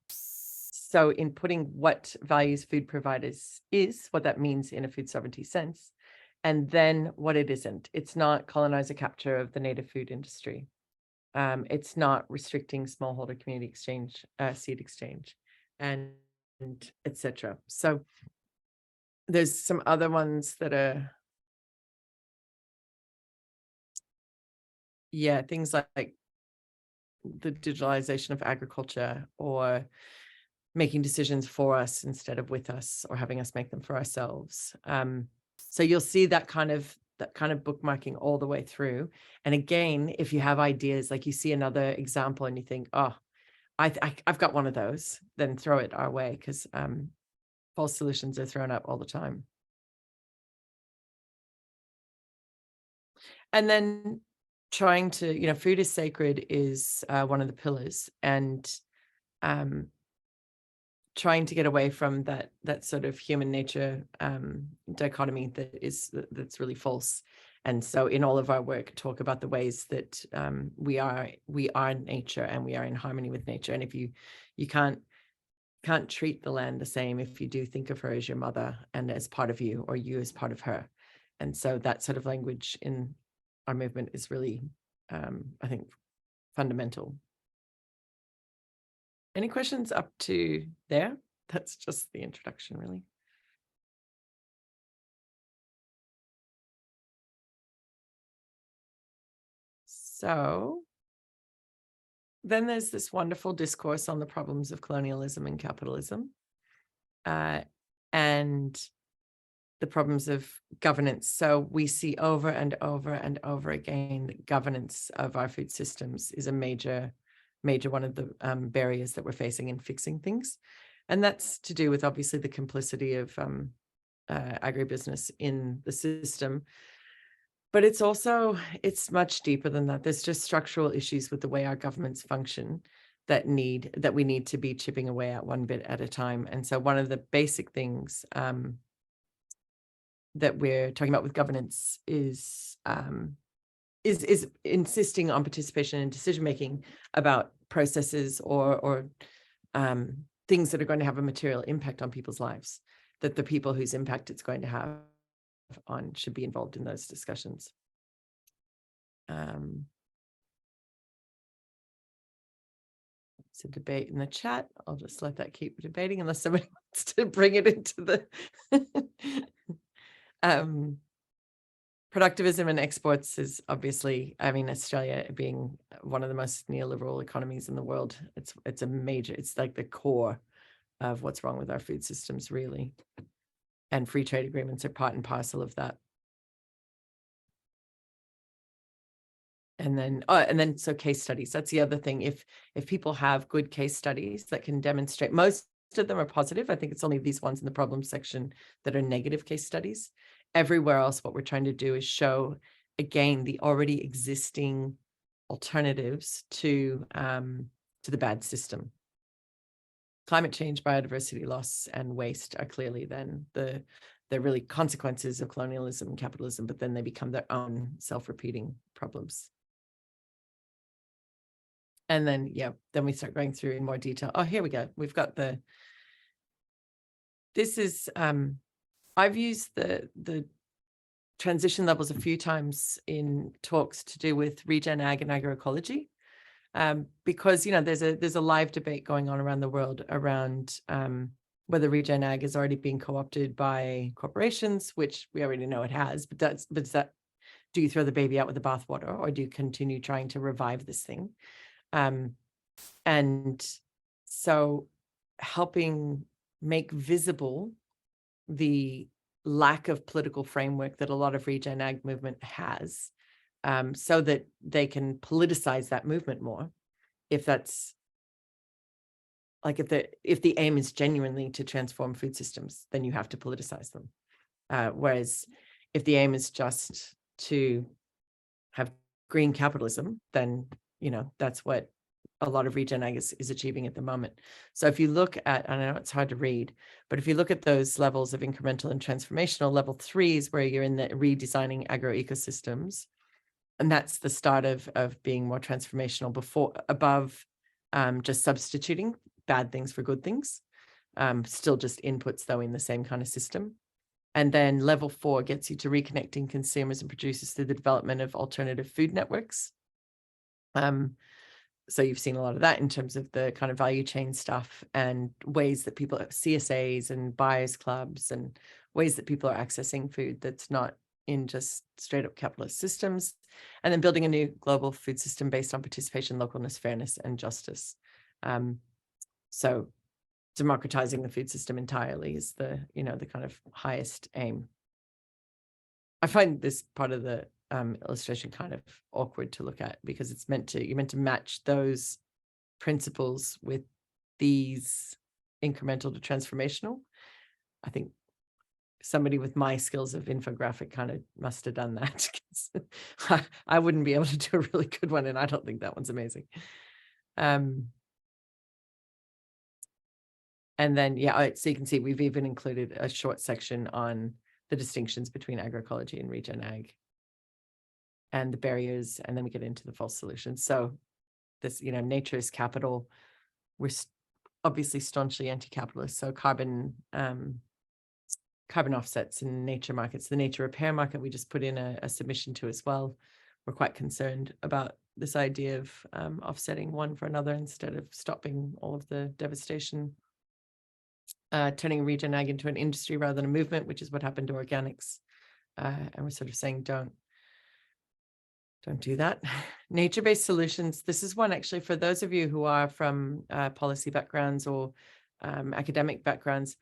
So in putting what values food providers is, what that means in a food sovereignty sense, and then what it isn't. It's not colonizer capture of the native food industry. It's not restricting smallholder community exchange, seed exchange, and etc. So there's some other ones that are, things like the digitalization of agriculture, or making decisions for us instead of with us, or having us make them for ourselves. So you'll see that kind of bookmarking all the way through. And again, if you have ideas, like you see another example and you think, oh, I've got one of those, then throw it our way, because false solutions are thrown up all the time. And then trying to, food is sacred is one of the pillars, and trying to get away from that sort of human nature dichotomy that's really false. And so in all of our work, talk about the ways that we are nature, and we are in harmony with nature. And if you can't treat the land the same if you do think of her as your mother and as part of you, or you as part of her. And so that sort of language in our movement is really, I think, fundamental. Any questions up to there? That's just the introduction, really. So then there's this wonderful discourse on the problems of colonialism and capitalism, and the problems of governance. So we see over and over and over again that governance of our food systems is a major one of the barriers that we're facing in fixing things. And that's to do with obviously the complicity of agribusiness in the system. But it's much deeper than that. There's just structural issues with the way our governments function that we need to be chipping away at one bit at a time. And so one of the basic things that we're talking about with governance is insisting on participation in decision making about processes or things that are going to have a material impact on people's lives, that the people whose impact it's going to have on should be involved in those discussions. It's a debate in the chat. I'll just let that keep debating unless somebody wants to bring it into the productivism and exports is obviously, I mean, Australia being one of the most neoliberal economies in the world, it's a major, it's like the core of what's wrong with our food systems, really. And free trade agreements are part and parcel of that. And then so case studies, that's the other thing. If people have good case studies that can demonstrate, most of them are positive. I think it's only these ones in the problem section that are negative case studies. Everywhere else, what we're trying to do is show, again, the already existing alternatives to the bad system. Climate change, biodiversity loss, and waste are clearly then they're really consequences of colonialism and capitalism, but then they become their own self-repeating problems. And then, then we start going through in more detail. Oh, here we go. We've got this is, I've used the transition levels a few times in talks to do with regen ag and agroecology, because, there's a live debate going on around the world around whether regen ag is already being co-opted by corporations, which we already know it has, but do you throw the baby out with the bathwater, or do you continue trying to revive this thing? And so helping make visible the lack of political framework that a lot of regen ag movement has, so that they can politicize that movement more. If that's like, if the aim is genuinely to transform food systems, then you have to politicize them. Whereas if the aim is just to have green capitalism, then, that's what a lot of regen ag is achieving at the moment. So if you look at, I know it's hard to read, but if you look at those levels of incremental and transformational, level 3 is where you're in the redesigning agroecosystems. And that's the start of being more transformational above just substituting bad things for good things. Still just inputs, though, in the same kind of system. And then level 4 gets you to reconnecting consumers and producers through the development of alternative food networks. So you've seen a lot of that in terms of the kind of value chain stuff and ways that people, CSAs and buyers clubs, and ways that people are accessing food that's not in just straight up capitalist systems. And then building a new global food system based on participation, localness, fairness, and justice. So democratizing the food system entirely is the kind of highest aim. I find this part of the illustration kind of awkward to look at, because you're meant to match those principles with these incremental to transformational. I think somebody with my skills of infographic kind of must have done that. I wouldn't be able to do a really good one, and I don't think that one's amazing. And then, so you can see we've even included a short section on the distinctions between agroecology and regen ag, and the barriers, and then we get into the false solutions. So this, nature is capital. We're obviously staunchly anti-capitalist. So carbon offsets in nature markets, the nature repair market, we just put in a submission to as well. We're quite concerned about this idea of offsetting one for another instead of stopping all of the devastation. Turning regen ag into an industry rather than a movement, which is what happened to organics. And we're sort of saying, don't do that. Nature-based solutions. This is one actually for those of you who are from policy backgrounds or academic backgrounds.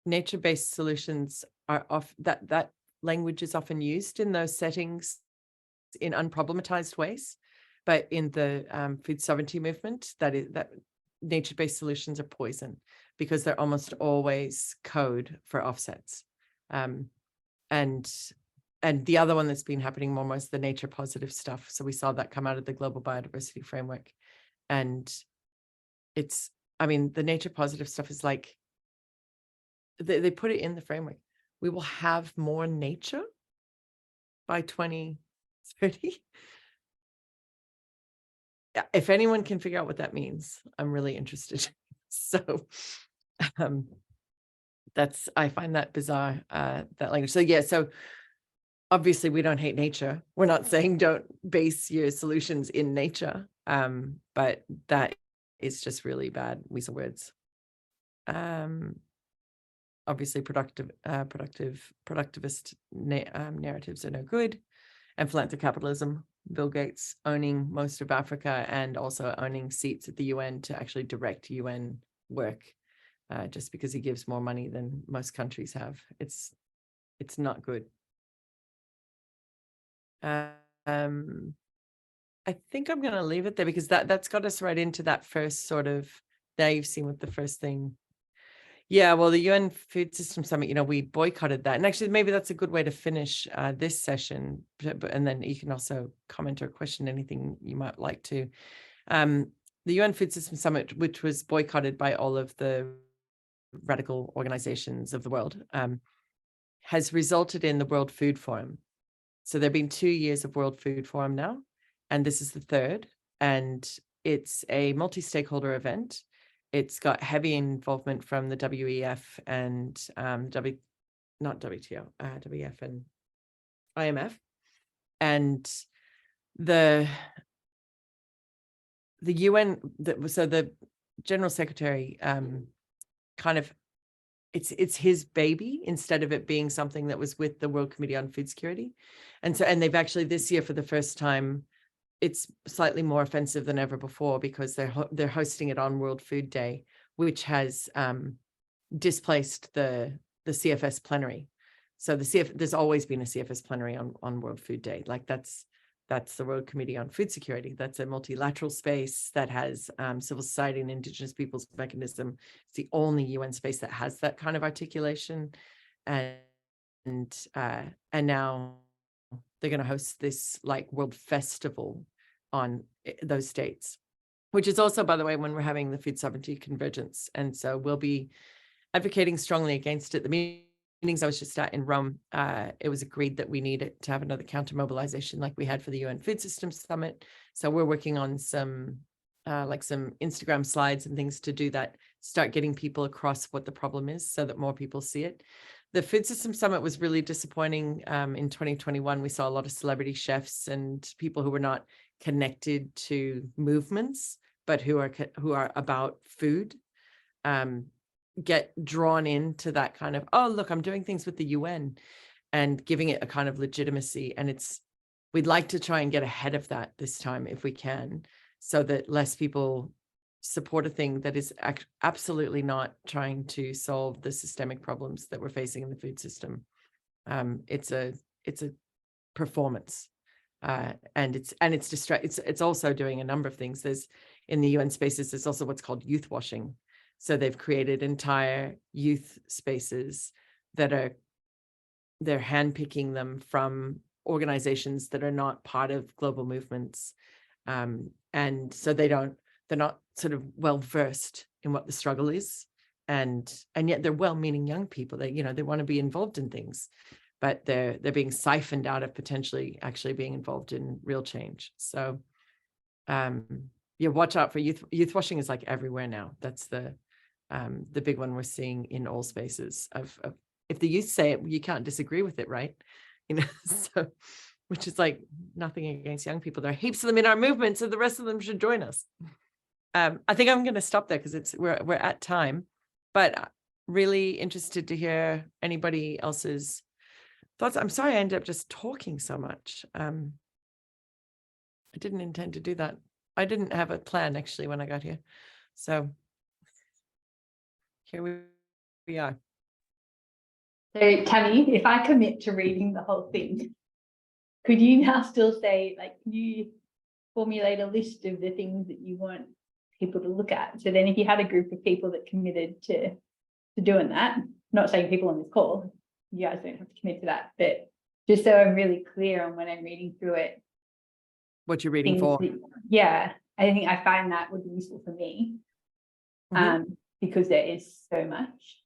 Nature-based solutions are that language is often used in those settings in unproblematized ways, but in the food sovereignty movement, that nature-based solutions are poison, because they're almost always code for offsets. And the other one that's been happening more is the nature positive stuff. So we saw that come out of the global biodiversity framework. And I mean, the nature positive stuff is like, they put it in the framework. We will have more nature by 2030. If anyone can figure out what that means, I'm really interested. So I find that bizarre, that language. So yeah, so obviously we don't hate nature. We're not saying don't base your solutions in nature. But that is just really bad use of words. Obviously productivist narratives are no good. And philanthrocapitalism, Bill Gates owning most of Africa and also owning seats at the UN to actually direct UN work, just because he gives more money than most countries have. It's not good. I think I'm going to leave it there, because that's got us right into that first sort of, there you've seen what the first thing. Yeah, well, the UN Food System Summit, we boycotted that. And actually, maybe that's a good way to finish this session. And then you can also comment or question anything you might like to. The UN Food System Summit, which was boycotted by all of the radical organizations of the world, has resulted in the World Food Forum. So there have been 2 years of World Food Forum now, and this is the third. And it's a multi-stakeholder event. It's got heavy involvement from the WEF and WEF and IMF. And the UN, so the General Secretary kind of, it's his baby, instead of it being something that was with the World Committee on Food Security. And they've actually this year, for the first time, it's slightly more offensive than ever before, because they're hosting it on World Food Day, which has displaced the CFS plenary. So there's always been a CFS plenary on World Food Day. Like that's the World Committee on Food Security. That's a multilateral space that has civil society and Indigenous peoples mechanism. It's the only UN space that has that kind of articulation, and now they're going to host this like world festival on those states, which is also, by the way, when we're having the food sovereignty convergence. And so we'll be advocating strongly against it. The meetings I was just at in Rome, it was agreed that we needed to have another counter mobilization like we had for the UN Food Systems Summit. So we're working on some Instagram slides and things to do that, start getting people across what the problem is so that more people see it. The Food System Summit was really disappointing. In 2021, we saw a lot of celebrity chefs and people who were not connected to movements, but who are about food, get drawn into that kind of, oh, look, I'm doing things with the UN, and giving it a kind of legitimacy. And we'd like to try and get ahead of that this time if we can, so that less people support a thing that is absolutely not trying to solve the systemic problems that we're facing in the food system. It's a performance, and it's also doing a number of things. There's, in the UN spaces, there's also what's called youth washing. So they've created entire youth spaces that they're handpicking them from organizations that are not part of global movements, and so they're not sort of well versed in what the struggle is, and yet they're well-meaning young people. They want to be involved in things, but they're being siphoned out of potentially actually being involved in real change. So yeah, watch out for youth washing. Is like everywhere now. That's the big one we're seeing in all spaces. Of if the youth say it, you can't disagree with it, right? So, which is like nothing against young people. There are heaps of them in our movement, so the rest of them should join us. I think I'm going to stop there because we're at time, but really interested to hear anybody else's thoughts. I'm sorry I ended up just talking so much. I didn't intend to do that. I didn't have a plan actually when I got here. So here we are. So Tammi, if I commit to reading the whole thing, could you now still say, like, can you formulate a list of the things that you want people to look at? So then if you had a group of people that committed to doing that, not saying people on this call, you guys don't have to commit to that, but just so I'm really clear on when I'm reading through it. What you're reading for. Yeah, I think I find that would be useful for me. because there is so much.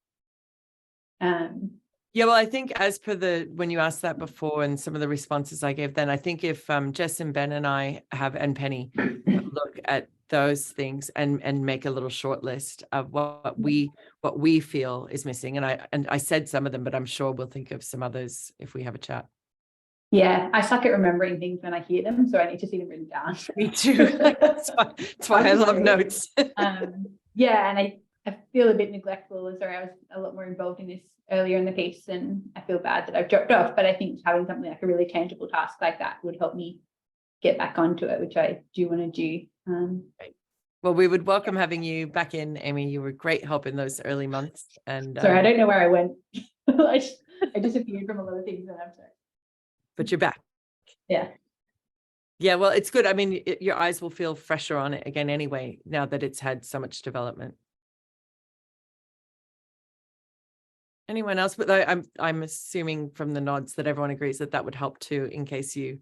Yeah, well, I think as per when you asked that before and some of the responses I gave then, I think if Jess and Ben and I and Penny look at those things and make a little short list of what we feel is missing. And I said some of them, but I'm sure we'll think of some others if we have a chat. Yeah, I suck at remembering things when I hear them, so I need to see them written down. Me too. That's why I love notes. Yeah, and I feel a bit neglectful. Sorry, I was a lot more involved in this earlier in the piece, and I feel bad that I've dropped off, but I think having something like a really tangible task like that would help me get back onto it, which I do want to do. Well, we would welcome having you back in, Amy. You were great help in those early months. And sorry, I don't know where I went. I disappeared from a lot of things, and I'm sorry. But you're back. Yeah. Yeah, well, it's good. I mean, your eyes will feel fresher on it again anyway, now that it's had so much development. Anyone else? But I'm assuming from the nods that everyone agrees that that would help too, in case you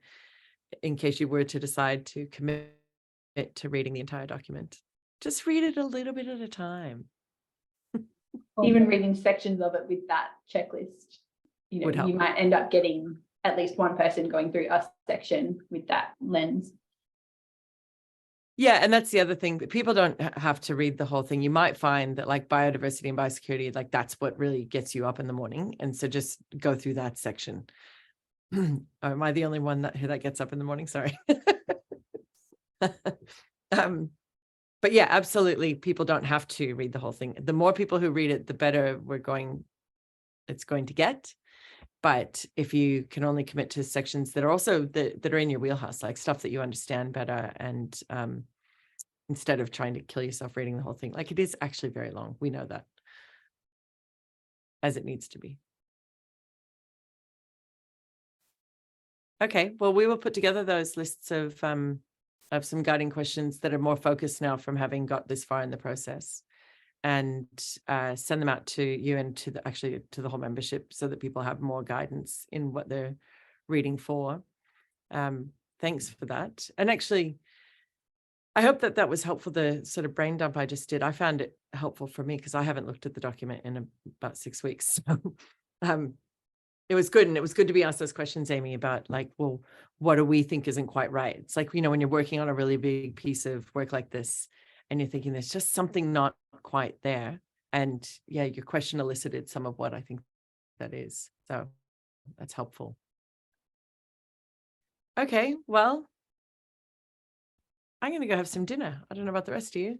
were to decide to commit to reading the entire document. Just read it a little bit at a time. Even reading sections of it with that checklist, you know, you might end up getting at least one person going through a section with that lens. Yeah, and that's the other thing, that people don't have to read the whole thing. You might find that like biodiversity and biosecurity, like that's what really gets you up in the morning. And so just go through that section. Or am I the only one that gets up in the morning? Sorry. But yeah, absolutely. People don't have to read the whole thing. The more people who read it, the better it's going to get. But if you can only commit to sections that are also that are in your wheelhouse, like stuff that you understand better, and instead of trying to kill yourself reading the whole thing, like it is actually very long. We know that, as it needs to be. Okay, well, we will put together those lists of some guiding questions that are more focused now from having got this far in the process, and send them out to you and to the whole membership, so that people have more guidance in what they're reading for. Thanks for that. And actually, I hope that was helpful, the sort of brain dump I just did. I found it helpful for me because I haven't looked at the document in about 6 weeks. So it was good. And it was good to be asked those questions, Amy, about like, well, what do we think isn't quite right? It's like, you know, when you're working on a really big piece of work like this and you're thinking there's just something not quite there. And yeah, your question elicited some of what I think that is. So that's helpful. Okay, well, I'm going to go have some dinner. I don't know about the rest of you.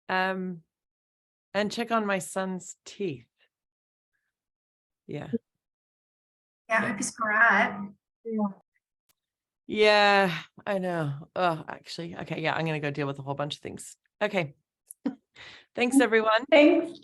And check on my son's teeth. Yeah. Yeah, I hope he's all right. Yeah, I know. Oh, actually, okay. Yeah, I'm going to go deal with a whole bunch of things. Okay. Thanks, everyone. Thanks.